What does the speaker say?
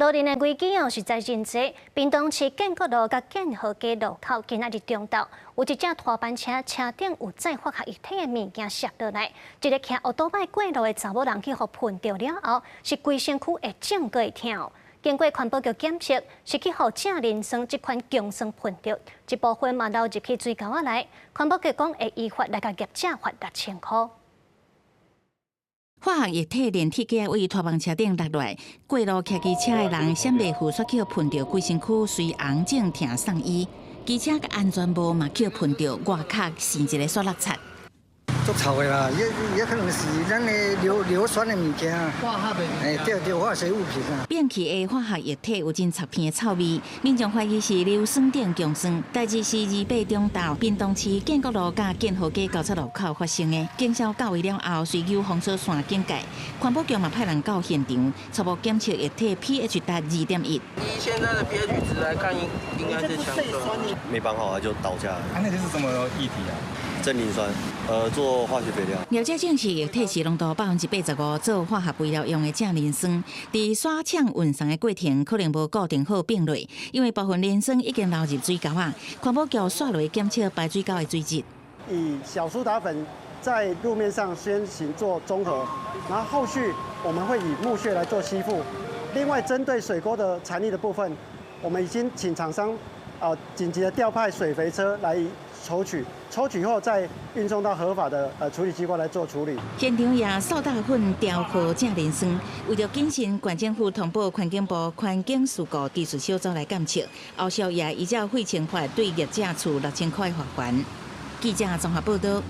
路人的危机实在真多。屏东市建国路甲建和街路口今仔日中昼，有一架拖班车车顶有载化学液体的物件摔落来，一个骑奥多麦过路的查某人去互喷着了后，是规身躯会肿个会痛。经过环保局检测，是去互正磷酸这款强酸喷着，一部分嘛流入去水沟仔内。环保局讲会依法来甲业者罚6,000块。化学液体连体架位拖帮车顶落来，过路骑机车的人闪袂赴煞去喷着规身躯随红肿疼送医，机车甲安全帽嘛去喷着外壳生一个塑料擦。足臭的啦，也可能是咱的硫酸的物件啊。化学的，对，化学物品啊。变去的化学液体有真插片的臭味，民众怀疑是硫酸锭强酸。代志是28中昼，屏东市建国路甲建和街交叉路口发生的。警消到位了后，随由封锁线警戒，环保局嘛派人到现场，初步检测液体 pH 达2.1。以现在的 pH 值来看，应该是强酸。没绑好就倒下来。那个是什么液体啊？真磷酸，做化学肥料。了解证实，液体是浓度85%做化学肥料用的正磷酸，伫刷抢运送的过程可能无固定好并类，因为部分磷酸已经流入水沟啊。环保局刷落检测排水沟的水质。以小苏打粉在路面上先行做中和，然后后续我们会以木屑来做吸附。另外，针对水沟的残粒的部分，我们已经请厂商紧急的调派水肥车来抽取后再运送到合法的处理机关来做处理。现场也扫大粉调和正磷酸，为了谨慎，县政府通报环境部环境事故技术小组来检测，后续也依照废清法对业者处6,000块罚款。记者综合报道。